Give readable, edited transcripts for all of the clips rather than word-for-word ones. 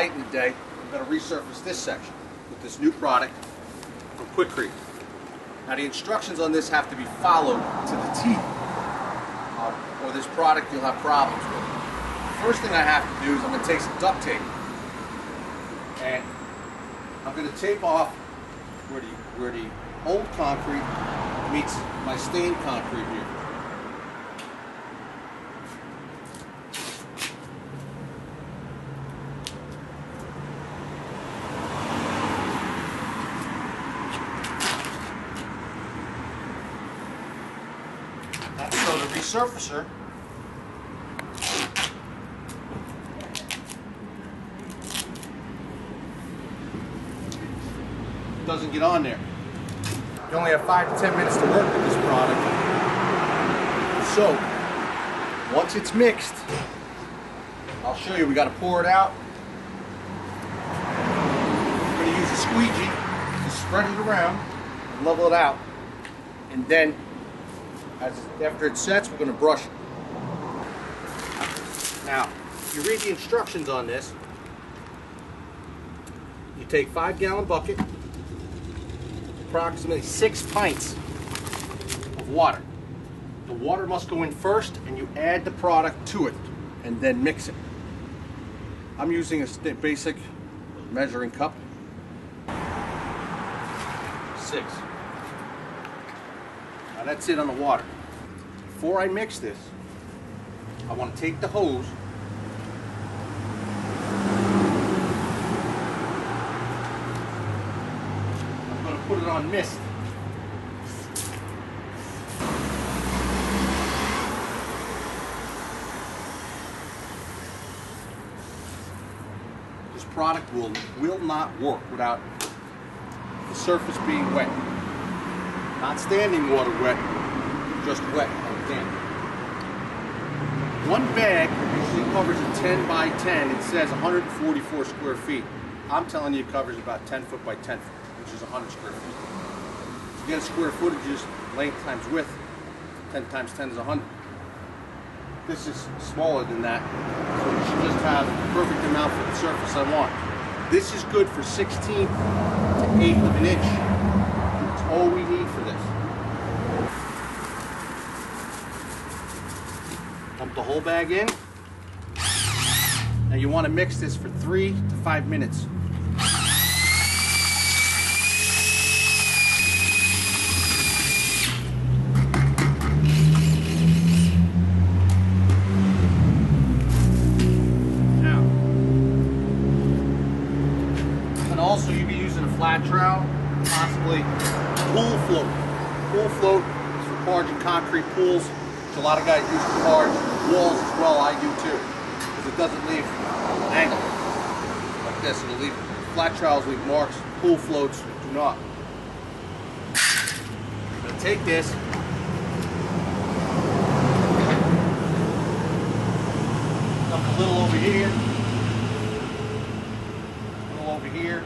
light in the day, I'm going to resurface this section with this new product from Quikrete. Now the instructions on this have to be followed to the T, or this product you'll have problems with. The first thing I have to do is I'm going to take some duct tape, and I'm going to tape off where the old concrete meets my stained concrete here. So the resurfacer doesn't get on there. You only have 5 to 10 minutes to work with this product. So once it's mixed, I'll show you. We got to pour it out. We're going to use a squeegee to spread it around and level it out, and then after it sets, we're going to brush it. Now, if you read the instructions on this, you take 5-gallon bucket, approximately 6 pints of water. The water must go in first, and you add the product to it, and then mix it. I'm using a basic measuring cup. 6. Now that's it on the water. Before I mix this, I want to take the hose I'm going to put it on mist. This product will not work without the surface being wet. Not standing water wet, just wet and damp. One bag usually covers a 10 by 10. It says 144 square feet. I'm telling you it covers about 10 foot by 10 foot, which is 100 square feet. To get a square footage is length times width. 10 times 10 is 100. This is smaller than that, so you should just have the perfect amount for the surface I want. This is good for 16th to 1/8 of an inch. That's all we need for this. Dump the whole bag in. Now you want to mix this for 3 to 5 minutes. Now, and also you'll be using a flat trowel, possibly pool float. Pool float is for barging concrete pools. A lot of guys use the barge walls as well. I do too, because it doesn't leave an angle like this. It'll leave flat trowels, leave marks. Pool floats do not. I'm going to take this, dump a little over here, a little over here.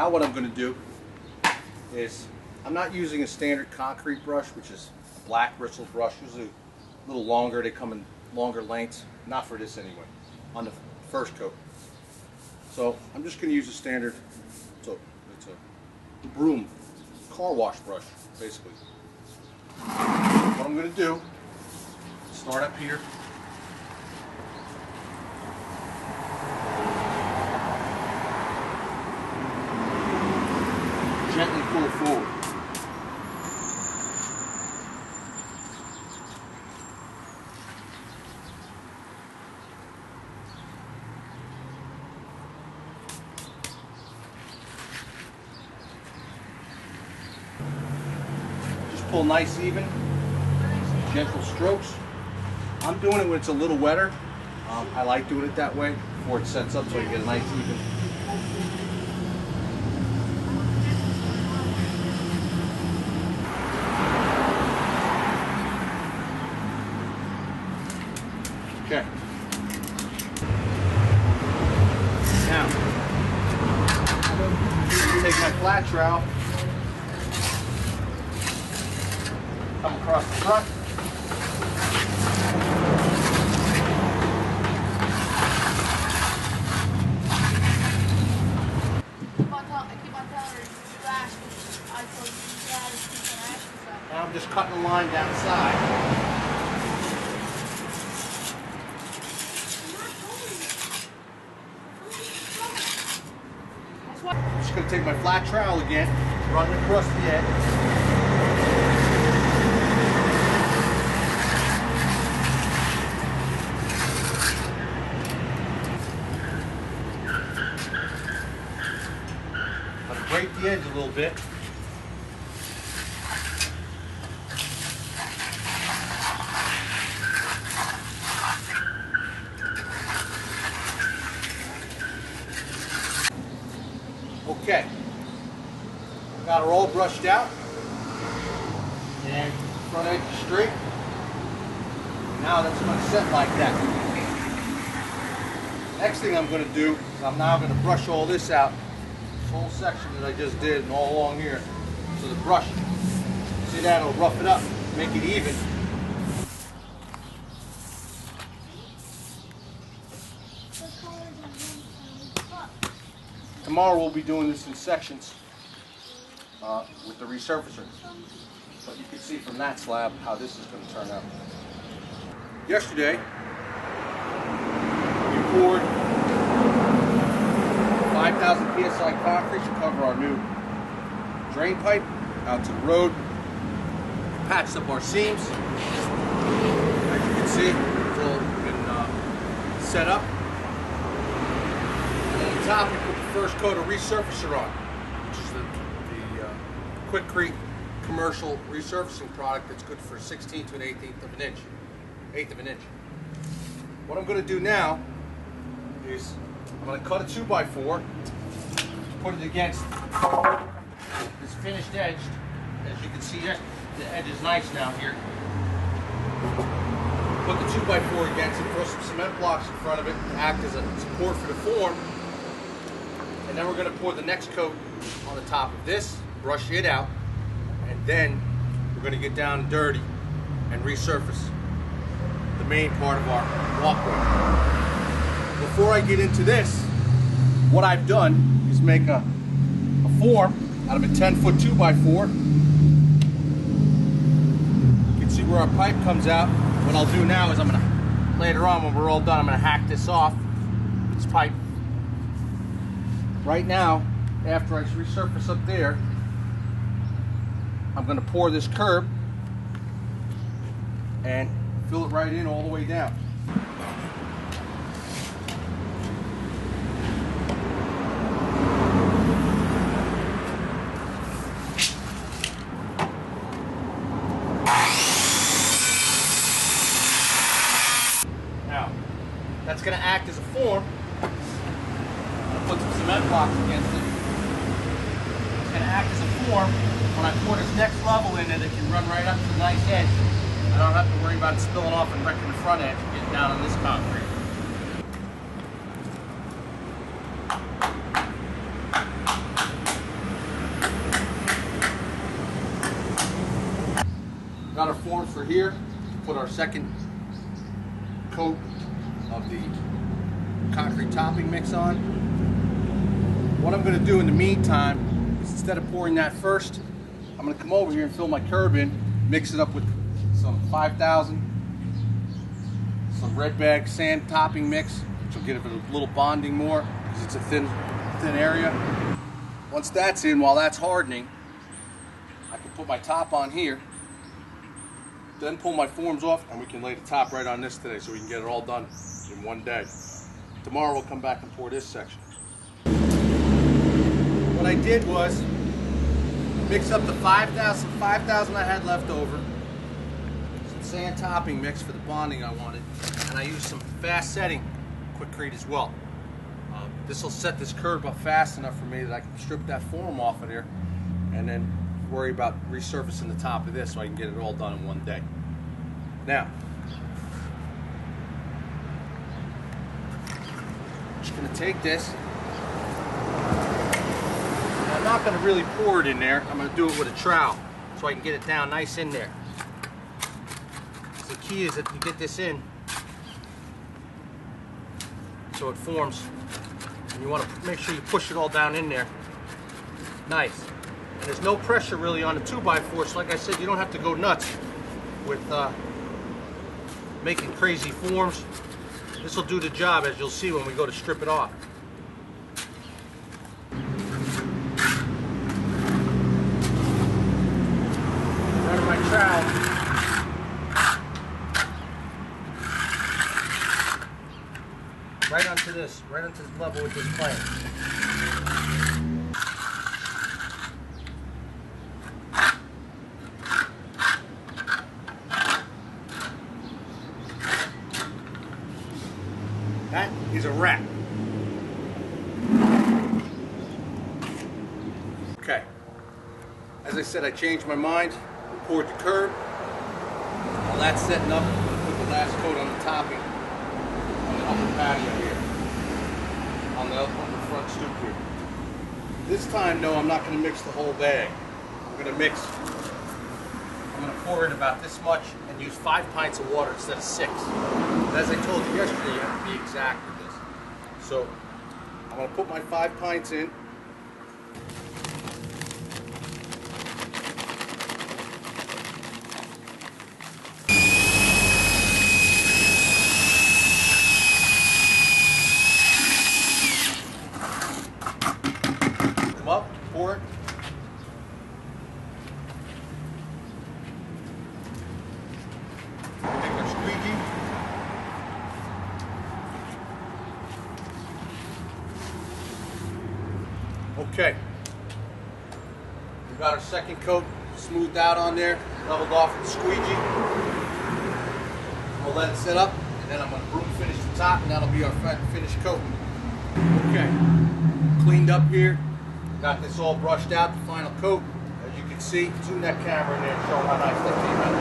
Now what I'm going to do is, I'm not using a standard concrete brush, which is a black bristle brush, usually a little longer, they come in longer lengths, not for this anyway, on the first coat. So I'm just going to use a standard, so it's a broom, car wash brush, basically. What I'm going to do, start up here. Gently pull forward. Just pull nice, even, gentle strokes. I'm doing it when it's a little wetter. I like doing it that way before it sets up, so you get a nice, even. Okay. Now, take my flat trowel, come across the front. Now I'm just cutting a line down the side. I'm just going to take my flat trowel again, run it across the edge. I'm going to break the edge a little bit. Okay, got her all brushed out, and front edge is straight. Now that's going to set like that. Next thing I'm going to do is I'm now going to brush all this out, this whole section that I just did and all along here. So the brush, see that, it'll rough it up, make it even. Tomorrow we'll be doing this in sections with the resurfacer. But you can see from that slab how this is going to turn out. Yesterday, we poured 5,000 psi concrete to cover our new drain pipe out to the road. Patched up our seams. As you can see, it's all been set up. And on top, we put the first coat of resurfacer on, which is the Quickcrete commercial resurfacing product that's good for 1/16 to an 1/8 of an inch. What I'm going to do now is I'm going to cut a 2x4, put it against this finished edge. As you can see, the edge is nice now here. Put the 2x4 against it, throw some cement blocks in front of it to act as a support for the form. And then we're going to pour the next coat on the top of this, brush it out, and then we're going to get down and dirty and resurface the main part of our walkway. Before I get into this, what I've done is make a form out of a 10-foot 2x4. You can see where our pipe comes out. What I'll do now is I'm going to, later on when we're all done, I'm going to hack this off, this pipe. Right now, after I resurface up there, I'm going to pour this curb and fill it right in all the way down. Now, that's going to act as a form. Put some cement blocks against it. It's going to act as a form. When I pour this next level in it, it can run right up to the nice edge. I don't have to worry about it spilling off and wrecking the front edge and getting down on this concrete. forms for here, put our second coat of the concrete topping mix on. What I'm going to do in the meantime is, instead of pouring that first, I'm going to come over here and fill my curb in, mix it up with some 5,000, some red bag sand topping mix, which will give it a little bonding more because it's a thin area. Once that's in, while that's hardening, I can put my top on here, then pull my forms off, and we can lay the top right on this today so we can get it all done in one day. Tomorrow we'll come back and pour this section. What I did was mix up the 5,000 I had left over, some sand topping mix for the bonding I wanted, and I used some fast setting quickcrete as well. This will set this curb up fast enough for me that I can strip that form off of there and then worry about resurfacing the top of this so I can get it all done in one day. Now, I'm just going to take this. I'm not going to really pour it in there. I'm going to do it with a trowel so I can get it down nice in there. So the key is that you get this in so it forms, and you want to make sure you push it all down in there. Nice. And there's no pressure really on the 2x4, so like I said, you don't have to go nuts with making crazy forms. This will do the job, as you'll see when we go to strip it off. Running my trowel. Right onto this, right onto this level with this plane. That is a wrap. Okay. As I said, I changed my mind. Poured the curb. While that's setting up, I'm going to put the last coat on the topping on the upper patio here. On the front stoop here. This time, no, I'm not going to mix the whole bag. I'm going to pour in about this much and use 5 pints of water instead of 6. As I told you yesterday, you have to be exact with this. So I'm going to put my 5 pints in. Come up, pour it. Okay, we've got our second coat smoothed out on there, leveled off with the squeegee. We'll let it sit up, and then I'm going to broom finish the top, and that'll be our finished coat. Okay, cleaned up here, got this all brushed out, the final coat. As you can see, zoom that camera in there and show how nice that came out.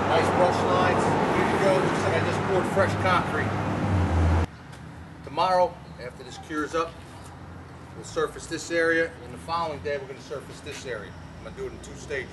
Nice brush lines, here you go, looks like I just poured fresh concrete. Tomorrow, after this cures up, we'll surface this area, and the following day we're going to surface this area. I'm going to do it in 2 stages.